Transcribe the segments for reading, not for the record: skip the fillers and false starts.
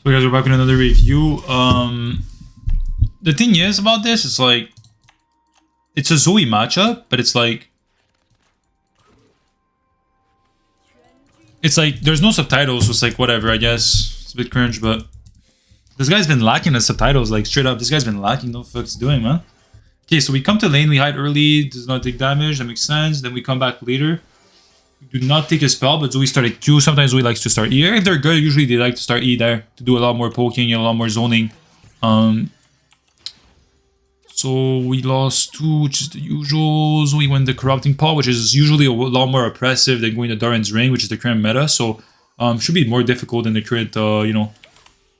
So guys, we're back with another review. The thing is about this, it's like, it's a Zoe matchup, but it's like there's no subtitles, so it's like whatever, I guess. It's a bit cringe, but this guy's been lacking the subtitles, like straight up. This guy's been lacking. No fuck's doing, man. Okay, so we come to lane, we hide early, does not take damage, that makes sense. Then we come back later. We do not take a spell, but Zoe started Q. Sometimes Zoe likes to start E. If they're good, usually they like to start E there to do a lot more poking and a lot more zoning. So we lost 2, which is the usual. Zoe went the Corrupting Paw, which is usually a lot more oppressive than going to Doran's Ring, which is the current meta. So should be more difficult than the current, you know,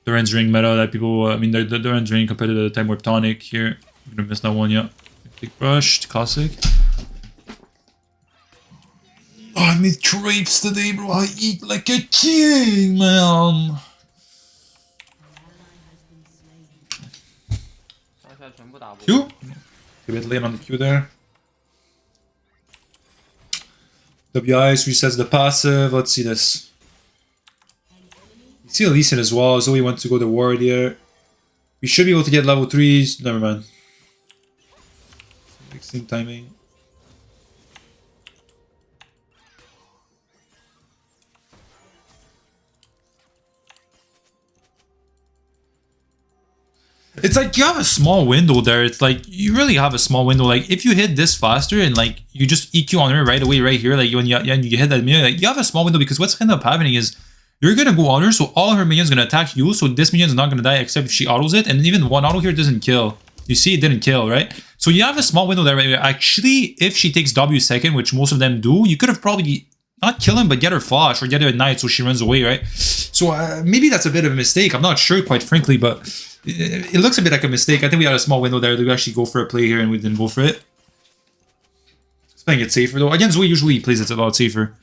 Doran's Ring meta that people, I mean, the Doran's Ring compared to the Time Warp Tonic here. I'm gonna miss that one, yeah. Big Brush, classic. Oh, I made crepes today, bro. I eat like a king, man. Q? A bit late on the Q there. WIS resets the passive. Let's see this. You see Elysian as well. Zoe wants to go to Ward here. We should be able to get level 3s. Never mind. Mixing timing. It's like you have a small window there. It's like you really have a small window. Like if you hit this faster and like you just EQ on her right away, right here, like when you hit that minion, like you have a small window because what's gonna end up happening is you're gonna go on her, so all her minions gonna attack you. So this minion's not gonna die except if she autos it, and even one auto here doesn't kill. You see, it didn't kill, right? So you have a small window there. Right? Actually, if she takes W second, which most of them do, you could have probably not kill him, but get her flash or get her ignite so she runs away, right? So maybe that's a bit of a mistake. I'm not sure, quite frankly, but it looks a bit like a mistake. I think we had a small window there to actually go for a play here, and we didn't go for it. It's playing it safer though. Again, Zoe usually plays it a lot safer.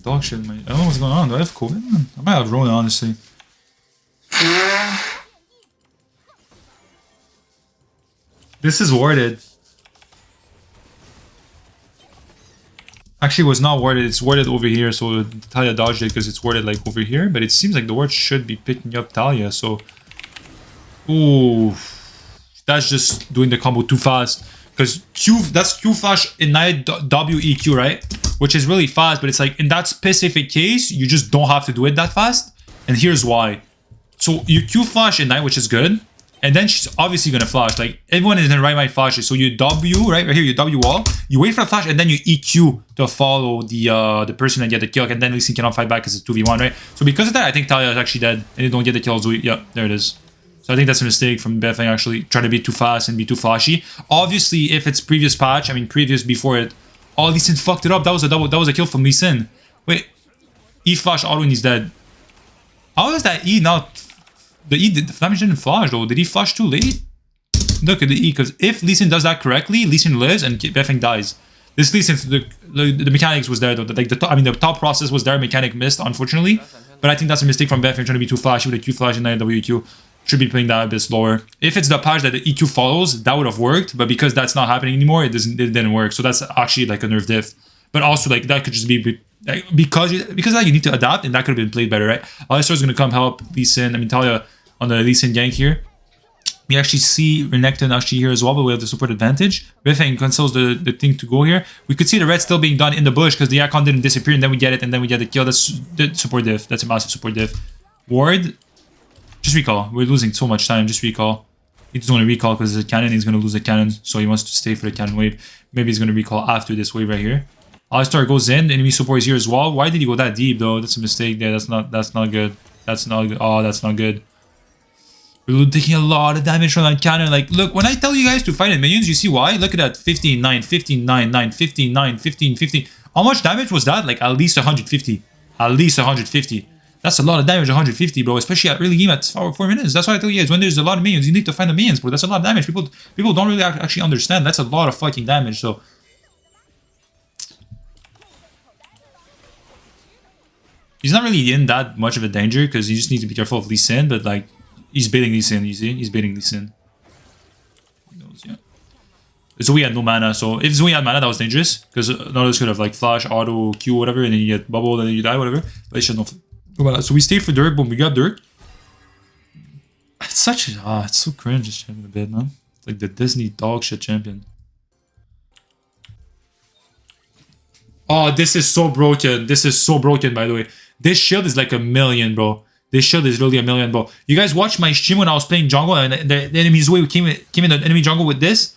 Dog shit, mate. I don't know what's going on. Do I have COVID? I might have Rona, honestly. This is warded. Actually, it was not warded. It's warded over here, so Talia dodged it because it's warded like over here. But it seems like the ward should be picking up Talia, so... Ooh. That's just doing the combo too fast. Because that's Q flash ignite WEQ, right? Which is really fast, but it's like in that specific case, you just don't have to do it that fast. And here's why. So you Q flash ignite, which is good. And then she's obviously gonna flash. Like everyone in the right mind flashes. So you W, right here, you W wall. You wait for a flash, and then you EQ to follow the person and get the kill. And then Lee cannot fight back because it's 2v1, right? So because of that, I think Talia is actually dead. And they don't get the kill. So yeah, there it is. So I think that's a mistake from Beifeng, actually trying to be too fast and be too flashy. Obviously, if it's previous patch, I mean previous before it, oh, Lee Sin fucked it up. That was a double. That was a kill from Lee Sin. Wait, E flash auto and he's dead. How is that E not? The damage didn't flash though. Did he flash too late? Look at the E, because if Lee Sin does that correctly, Lee Sin lives and Beifeng dies. This Lee Sin, the mechanics was there though. Like the top process was there. Mechanic missed, unfortunately. But I think that's a mistake from Beifeng trying to be too flashy with a Q flash and then WQ. Should be playing that a bit slower. If it's the patch that the EQ follows, that would have worked. But because that's not happening anymore, it didn't work. So that's actually like a nerf diff. But also like that could just be like, because like, you need to adapt, and that could have been played better, right? Alistar is gonna come help Lee Sin. I mean Talia on the Lee Sin gank here. We actually see Renekton actually here as well, but we have the support advantage. Beifeng cancels the thing to go here. We could see the red still being done in the bush because the icon didn't disappear, and then we get it, and then we get the kill. That's the support diff. That's a massive support diff. Ward. Just recall. We're losing so much time. Just recall. He doesn't want to recall because it's a cannon. He's going to lose a cannon. So he wants to stay for the cannon wave. Maybe he's going to recall after this wave right here. Alistar goes in. The enemy support is here as well. Why did he go that deep though? That's a mistake there. That's not good. That's not good. Oh, that's not good. We're taking a lot of damage from that cannon. Like, look, when I tell you guys to fight in minions, you see why? Look at that. 15, 9, 15, 9, 9, 15, 9, 15, 15. How much damage was that? Like, at least 150. At least 150. That's a lot of damage, 150, bro. Especially at early game at 4 minutes. That's why I tell you guys, when there's a lot of minions, you need to find the minions, bro. That's a lot of damage. People don't really actually understand. That's a lot of fucking damage, so... He's not really in that much of a danger, because you just need to be careful of Lee Sin, but, like... He's baiting Lee Sin, you see? He's baiting Lee Sin. He knows, yeah. Zoe had no mana, so if Zoe had mana, that was dangerous. Because none of us could have like flash, auto, Q, whatever, and then you get bubble, and then you die, whatever. But it should no mana. So we stayed for Dirk, boom, we got Dirk. It's such a, it's so cringe this champion a bit, man. It's like the Disney dog shit champion. Oh, this is so broken. This is so broken, by the way. This shield is like a million, bro. This shield is really a million, bro. You guys watched my stream when I was playing jungle and the enemy Zoe came in the enemy jungle with this.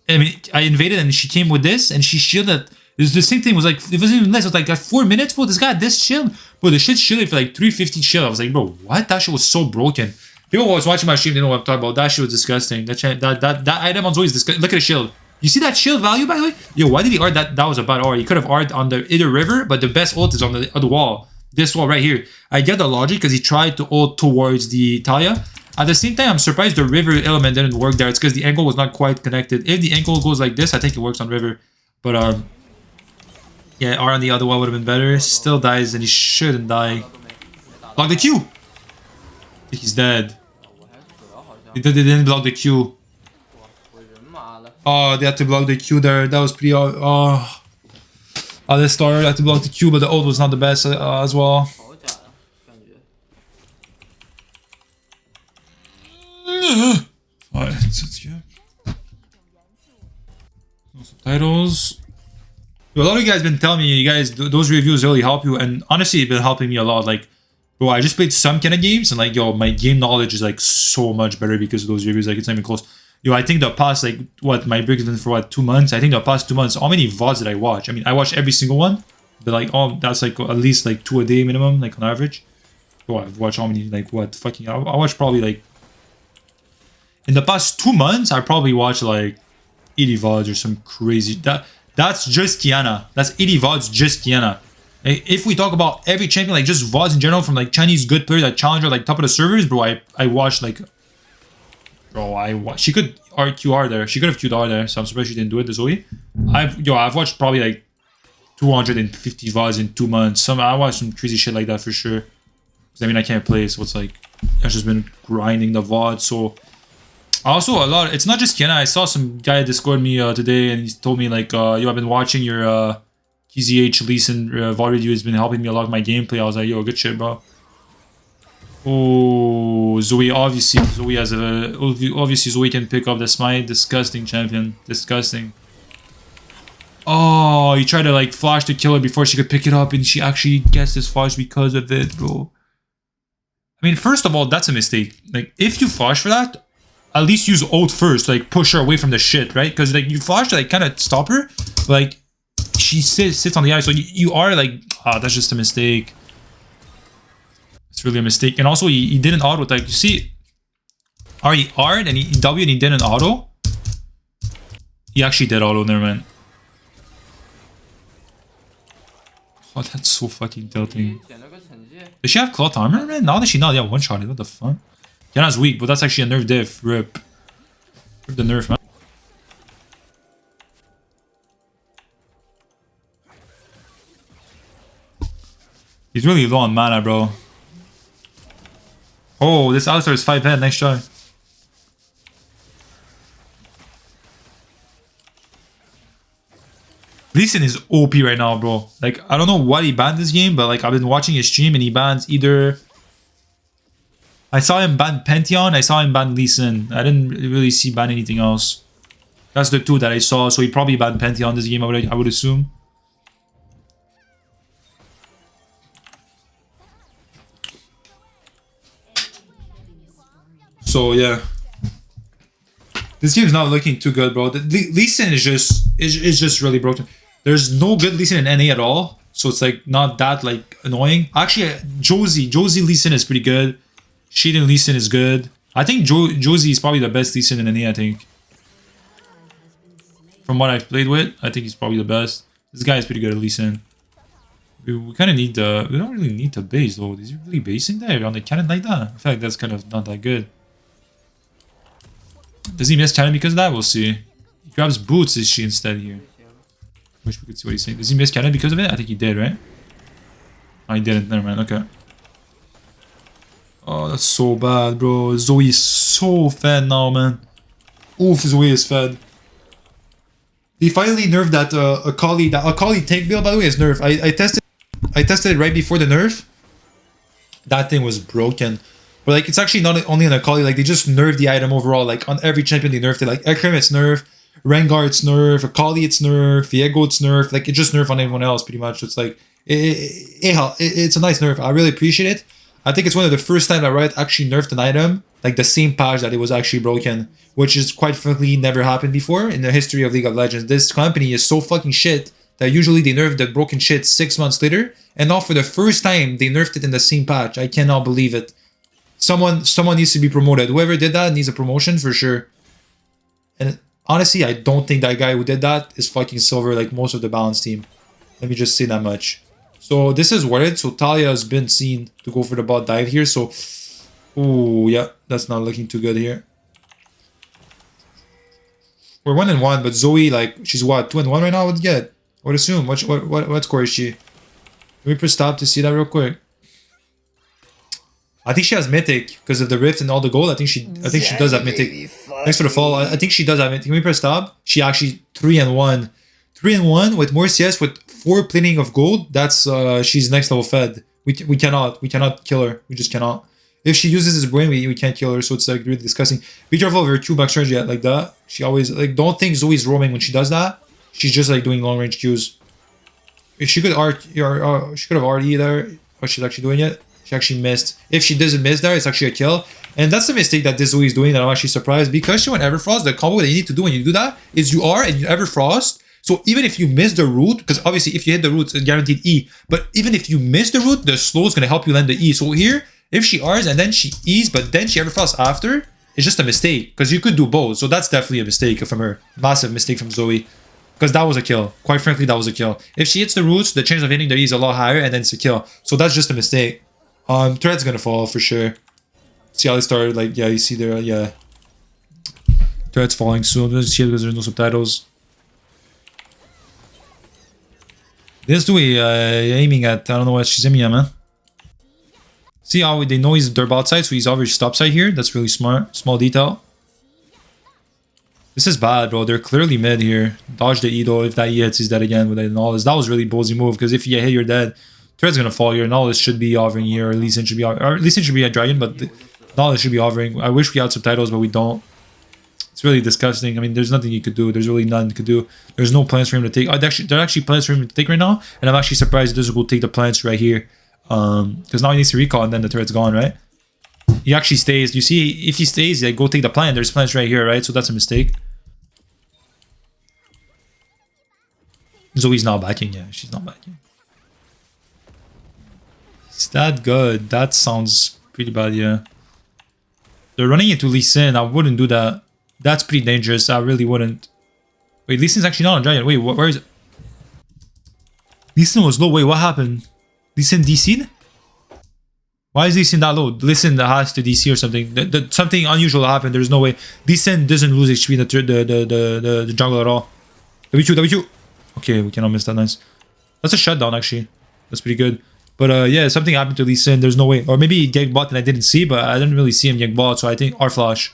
I mean, I invaded and she came with this and she shielded. It was the same thing. It was like, it wasn't even less. It was like 4 minutes, bro. This guy had this shield. Bro, the shit shielded for like 350 shield. I was like, bro, what? That shit was so broken. People who was watching my stream, they know what I'm talking about. That shit was disgusting. That item on Zoe is disgusting. Look at the shield. You see that shield value, by the way? Yo, why did he art that? That was a bad art. He could have art on the either river, but the best ult is on the wall. This wall right here. I get the logic because he tried to ult towards the Talia. At the same time, I'm surprised the river element didn't work there. It's because the angle was not quite connected. If the angle goes like this, I think it works on river. But yeah, art on the other wall would have been better. Still dies and he shouldn't die. Block the Q! I think he's dead. They didn't block the Q. Oh, they had to block the Q there. That was pretty... Oh, the star had to block the Q, but the ult was not the best as well. Alright, let's go. No subtitles. A lot of you guys been telling me, you guys, those reviews really help you, and honestly, it's been helping me a lot. Like, bro, I just played some kind of games, and like, yo, my game knowledge is like so much better because of those reviews. Like, it's not even close. Yo, I think the past, like, what, my break has been for what, 2 months? I think the past 2 months, how many VODs did I watch? I mean, I watched every single one, but like, oh, that's like at least like 2 a day minimum, like on average. Bro, I've watched how many, like, what, fucking, I watched probably like, in the past 2 months, I probably watched like 80 VODs or some crazy, that's just QIYANA. That's 80 VODs, just QIYANA. If we talk about every champion, like just VODs in general from like Chinese good players, like challenger, like top of the servers, bro, I watched like, bro, she could RQR there. She could have Q'd R there, so I'm surprised she didn't do it, the Zoe. I've watched probably like 250 VODs in 2 months. I watched some crazy shit like that for sure. Because I mean, I can't play, so it's like, I've just been grinding the VOD, so... Also, a lot, it's not just QIYANA. I saw some guy Discord me today, and he told me like, yo, I've been watching your KZH Lee Sin VOD review. It's been helping me a lot with my gameplay. I was like, yo, good shit, bro. Oh, Zoe, obviously Zoe can pick up the smite. Disgusting champion. Disgusting. Oh, he tried to like flash to kill her before she could pick it up, and she actually gets this flash because of it, bro. I mean, first of all, that's a mistake. Like, if you flash for that, at least use ult first, like push her away from the shit, right? Because like you flash to like kind of stop her, but, like she sits on the ice, so you are like, that's just a mistake. It's really a mistake. And also he didn't auto, like you see, he R'd and he W and he didn't auto. He actually did auto, never mind. Oh, that's so fucking tilting. Does she have cloth armor, man? Now that she not, yeah, one shot it. What the fuck? QIYANA's weak, but that's actually a nerf diff. Rip. Rip the nerf, man. He's really low on mana, bro. Oh, this Alistar is 5 head. Nice try. Lee Sin is OP right now, bro. Like, I don't know what he banned this game, but like, I've been watching his stream and he bans either... I saw him ban Pantheon, I saw him ban Lee Sin. I didn't really see ban anything else. That's the two that I saw, so he probably banned Pantheon this game, I would assume. So yeah. This game's not looking too good, bro. Lee Sin is just really broken. There's no good Lee Sin in NA at all, so it's like not that like annoying. Actually, Josie Lee Sin is pretty good. Sheedan Lee Sin is good. I think Josie is probably the best Lee Sin in NA, I think. From what I've played with, I think he's probably the best. This guy is pretty good at Lee Sin. We kind of need the... We don't really need the base, though. Is he really basing there on the cannon like that? I feel like that's kind of not that good. Does he miss cannon because of that? We'll see. He grabs boots, is she instead here? Wish we could see what he's saying. Does he miss cannon because of it? I think he did, right? Oh, he didn't. Never mind. Okay. Oh, that's so bad, bro. Zoe is so fed now, man. Oof, Zoe is fed. He finally nerfed that Akali. That Akali tank build, by the way, is nerfed. I tested it right before the nerf. That thing was broken. But like, it's actually not only on Akali. Like, they just nerfed the item overall. Like, on every champion they nerfed it. Like, Ekrim it's nerfed, Rengar it's nerfed, Akali it's nerfed, Viego it's nerfed. Like, it just nerfed on everyone else pretty much. It's like, it's a nice nerf. I really appreciate it. I think it's one of the first time that Riot actually nerfed an item, like the same patch that it was actually broken, which is quite frankly never happened before in the history of League of Legends. This company is so fucking shit that usually they nerf the broken shit 6 months later, and now for the first time they nerfed it in the same patch. I cannot believe it. Someone needs to be promoted. Whoever did that needs a promotion for sure. And honestly, I don't think that guy who did that is fucking silver like most of the balance team. Let me just say that much. So this is worth it. So Talia has been seen to go for the bot dive here. So, ooh, yeah, that's not looking too good here. We're 1-1, but Zoe, like, she's what, 2-1 right now? I would get. I would assume. What score is she? Let me press stop to see that real quick. I think she has Mythic because of the Rift and all the gold. I think she does have Mythic. Thanks for the follow. I think she does have Mythic. Can we press stop? She actually 3-1. 3-1 with more CS with 4 plating of gold. That's she's next level fed. We cannot kill her. We just cannot. If she uses his brain, we can't kill her. So it's like really disgusting. Be careful of her Q back strategy like that. She always like don't think Zoe's roaming when she does that. She's just like doing long range Qs. If she could she could have RE there. What she's actually doing it. She actually missed. If she doesn't miss there, it's actually a kill. And that's the mistake that this Zoe is doing that I'm actually surprised. Because she went Everfrost, the combo that you need to do when you do that is you R and you Everfrost. So even if you miss the root, because obviously if you hit the root, it's guaranteed E. But even if you miss the root, the slow is going to help you land the E. So here, if she Rs and then she E's, but then she Everfrosts after, it's just a mistake. Because you could do both. So that's definitely a mistake from her. Massive mistake from Zoe. Because that was a kill. Quite frankly, that was a kill. If she hits the roots, the chance of hitting the E is a lot higher and then it's a kill. So that's just a mistake. Thread's gonna fall for sure. See how they started, like, yeah, you see there, yeah. Thread's falling soon. Let's see it because there's no subtitles. This Dewey aiming at, I don't know what she's aiming at, man. See how they know he's derb outside, so he's obviously stop side here. That's really smart. Small detail. This is bad, bro. They're clearly mid here. Dodge the E though. If that E hits, he's dead again with knowledge. That was really ballsy move, because if you get hit, you're dead. Thread's gonna fall here. Knowledge should be hovering here, or Lee Sin should be a dragon, but Knowledge should be hovering. I wish we had subtitles, but we don't. It's really disgusting. I mean, there's nothing you could do. There's really nothing you could do. There's no plans for him to take. There are actually plans for him to take right now, and I'm actually surprised he doesn't go take the plants right here. Because now he needs to recall, and then the turret's gone, right? He actually stays. You see, if he stays, like, go take the plant. There's plants right here, right? So that's a mistake. Zoe's not backing. Yeah, she's not backing. Is that good? That sounds pretty bad, yeah. They're running into Lee Sin. I wouldn't do that. That's pretty dangerous. I really wouldn't. Wait, Lee Sin's actually not on Giant. Wait, where is it? Lee Sin was low. Wait, what happened? Lee Sin DC'd? Why is Lee Sin that low? Lee Sin has to DC or something. Something unusual happened. There's no way. Lee Sin doesn't lose HP in the jungle at all. W2. Okay, we cannot miss that. Nice. That's a shutdown, actually. That's pretty good. But yeah, something happened to Lee Sin. There's no way. Or maybe he ganked bot and I didn't see, but I didn't really see him gank bot. So I think R flash.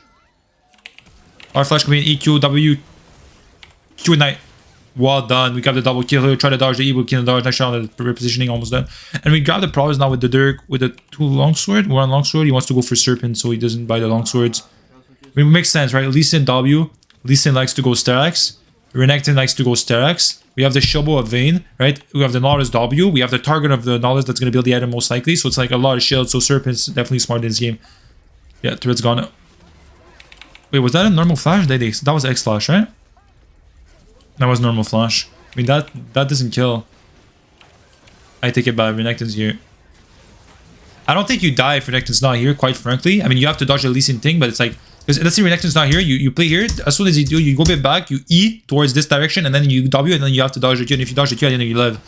R flash could be an EQ, W, Q Ignite. Well done. We got the double kill here. Try to dodge the evil kill, dodge. Nice shot on the repositioning, almost done. And we grab the Prowess now with the Dirk, with the 2 longsword. 1 longsword. He wants to go for Serpent, so he doesn't buy the longswords. I mean, it makes sense, right? Lee Sin W. Lee Sin likes to go Sterak's. Renekton likes to go Sterak's. We have the Shobo of Vayne, right? We have the Nautilus W. We have the target of the Nautilus that's going to build the item most likely. So it's like a lot of shields. So Serpent's definitely smart in this game. Yeah, turret's gone. Wait, was that a normal flash? That was X flash, right? That was normal flash. I mean, that doesn't kill. I take it back. Renekton's here. I don't think you die if Renekton's not here, quite frankly. I mean, you have to dodge the Lee Sin thing, but it's like, because let's say Renekton's not here, you play here. As soon as you do, you go a bit back, you E towards this direction, and then you W, and then you have to dodge the Q. And if you dodge the Q, then you live.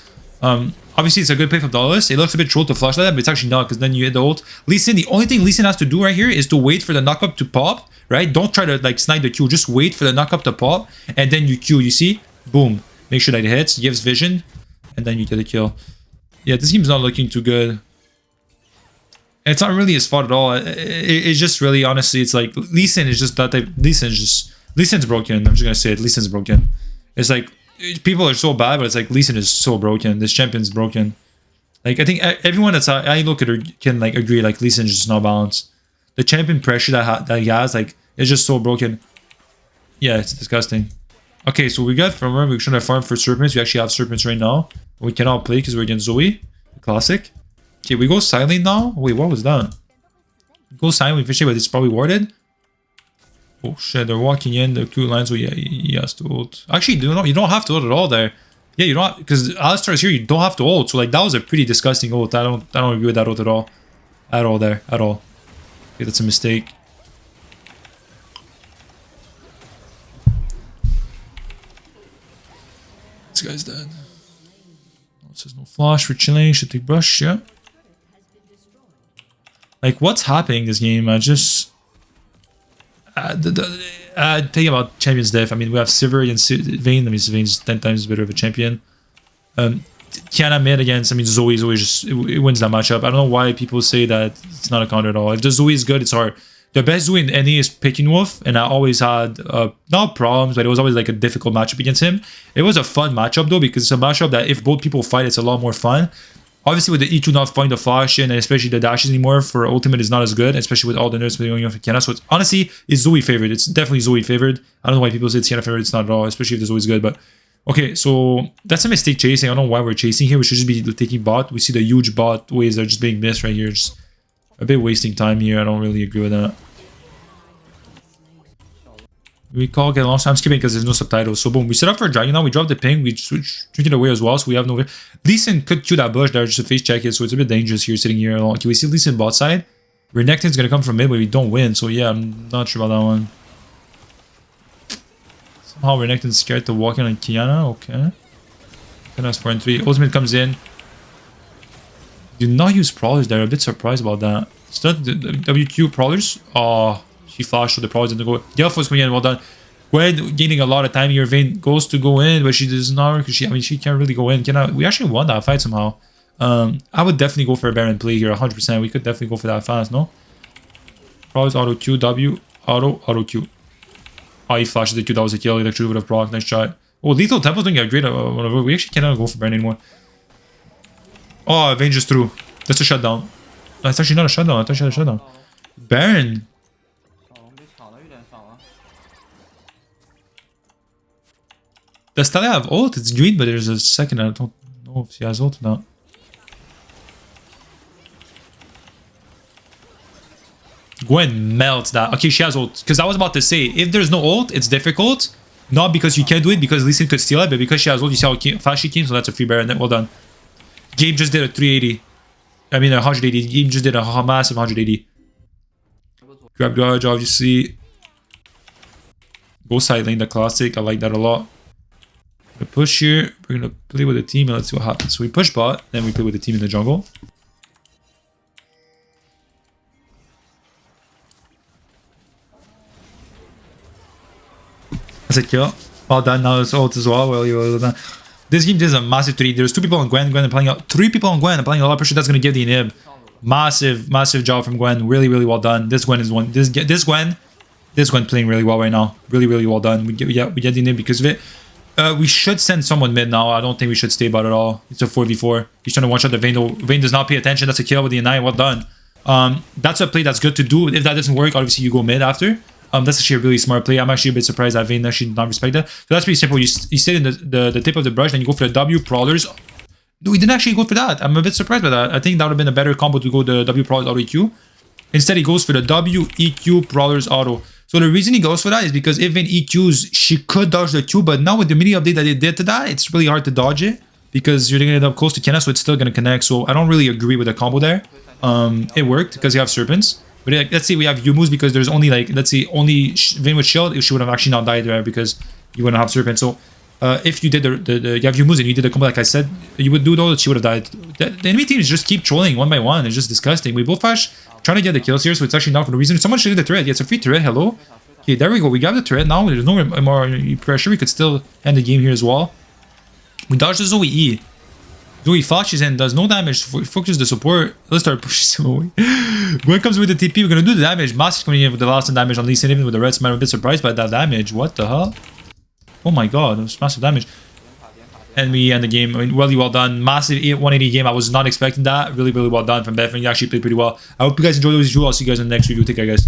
Obviously, it's a good play from Nautilus. It looks a bit troll to flash like that, but it's actually not, because then you hit the ult. Lee Sin, the only thing Lee Sin has to do right here is to wait for the knockup to pop, right? Don't try to like snipe the Q. Just wait for the knockup to pop, and then you Q. You see? Boom. Make sure that it hits, gives vision, and then you get a kill. Yeah, this game's not looking too good. It's not really his fault at all. It's just really, honestly, it's like Lee Sin is just that type. Lee Sin's broken. I'm just gonna say it. Lee Sin's broken. It's like people are so bad, but it's like Lee Sin is so broken. This champion's broken. Like I think everyone that's I look at her can like agree like Lee Sin's just not balanced. The champion pressure that he has like is just so broken. Yeah, it's disgusting. Okay, so we got from where we're trying to farm for serpents. We actually have serpents right now. We cannot play because we're against Zoe. Classic. Okay, we go silent now. Wait, what was that? Go silent, we fish it, but it's probably warded. Oh shit, they're walking in the Q line, so yeah, he has to ult. Actually, you don't have to ult at all there. Yeah, you don't, because Alistar's here, you don't have to ult. So like that was a pretty disgusting ult. I don't agree with that ult at all. At all there. At all. Okay, that's a mistake. This guy's dead. This is no flash, we're chilling, should take brush, yeah. Like, what's happening this game? I just... thinking about Champion's Death, I mean, we have Sivir against Vayne. I mean, Vayne's 10 times better of a champion. QIYANA mid against, I mean, Zoe just, it wins that matchup. I don't know why people say that it's not a counter at all. If the Zoe is good, it's hard. The best Zoe in any is Picking Wolf, and I always had, not problems, but it was always like a difficult matchup against him. It was a fun matchup though, because it's a matchup that if both people fight, it's a lot more fun. Obviously, with the E2 not finding the flash in, and especially the dashes anymore for ultimate is not as good, especially with all the nerfs going on for QIYANA. So it's honestly, it's Zoe favored. It's definitely Zoe favored. I don't know why people say it's QIYANA favored. It's not at all, especially if the Zoe's good. But okay, so that's a mistake chasing. I don't know why we're chasing here. We should just be taking bot. We see the huge bot waves that are just being missed right here. Just a bit wasting time here. I don't really agree with that. We call get launched. I'm skipping because there's no subtitles. So boom, we set up for a dragon now. We drop the ping. We switch it away as well. So we have no. Lee Sin could chew that bush there just to face check it. So it's a bit dangerous here sitting here alone. Can we see Lee Sin bot side? Renekton's gonna come from mid, but we don't win. So yeah, I'm not sure about that one. Somehow Renekton's scared to walk in on QIYANA. Okay. That's 4 and 3. Ultimate comes in. Do not use Prowlers there. I'm a bit surprised about that. Start the WQ Prowlers. Oh. She flashed with the Prowlers in the go. The Alpha's going in, well done. Gwen gaining a lot of time here. Vayne goes to go in, but she does not, because she can't really go in. We actually won that fight somehow. I would definitely go for a Baron play here, 100%. We could definitely go for that fast, no? Prowlers auto Q, W, auto Q. Oh, he flashes the Q, that was a kill. He actually would have proc, nice shot. Oh, Lethal Temple's doing a great we actually cannot go for Baron anymore. Oh, Vayne just threw. That's a shutdown. That's actually not a shutdown. I thought she had a shutdown. Baron. Does Talia have ult? It's green, but there's a second. I don't know if she has ult or not. Gwen melts that. Okay, she has ult. Because I was about to say, if there's no ult, it's difficult. Not because you can't do it, because Lee Sin could steal it, but because she has ult, you see how fast she came, so that's a free Baron. Well done. Gabe just did a 380. I mean, 180. Gabe just did a massive 180. Grab dodge, obviously. Go side lane, the classic. I like that a lot. Push here, we're gonna play with the team and let's see what happens. So we push bot, then we play with the team in the jungle. That's a kill. Well done, now it's ult as well. Well done. This game is a massive 3. There's 2 people on Gwen and playing out 3 people on Gwen and playing a lot of pressure. That's gonna give the inhib. Massive job from Gwen. Really well done. This Gwen is one. This Gwen playing really well right now. Really well done. We get the inhib because of it. We should send someone mid now. I don't think we should stay bot at all. It's a 4v4. He's trying to one-shot the Vayne though. Vayne does not pay attention. That's a kill with the Ignite. Well done. That's a play that's good to do. If that doesn't work, obviously you go mid after. That's actually a really smart play. I'm actually a bit surprised that Vayne actually did not respect that. So that's pretty simple. You sit in the tip of the brush, then you go for the W Prowlers. No, he didn't actually go for that. I'm a bit surprised by that. I think that would have been a better combo to go the W Prowlers auto EQ. Instead, he goes for the W EQ Prowlers auto. So the reason he goes for that is because if Vayne EQs, she could dodge the Q, but now with the mini update that they did to that, it's really hard to dodge it because you're gonna end up close to QIYANA, so it's still gonna connect. So I don't really agree with the combo there. It worked because you have serpents, but let's say we have Yumus because there's only like, let's say only Vayne with shield, if she would have actually not died there because you wouldn't have serpents. So if you did you have Yumus and you did the combo like I said you would do though, she would have died. The enemy teams just keep trolling one by one. It's just disgusting. We both flash trying to get the kills here, so it's actually not for the reason. Someone should do the turret. Yeah, it's a free turret. Hello. Okay, there we go. We got the turret now. There's no more pressure. We could still end the game here as well. We dodged the Zoe E. Zoe flashes in, does no damage, focuses the support. Let's start pushing him away. When it comes with the TP, we're gonna do the damage. Massive coming in with the last damage on Lee Sin, even with the red smite. I'm a bit surprised by that damage. What the hell? Oh my god, that was massive damage. And we end the game. I mean, really well done. Massive 180 game. I was not expecting that. Really, really well done from Beifeng. You actually played pretty well. I hope you guys enjoyed this video. I'll see you guys in the next review. Take care, guys.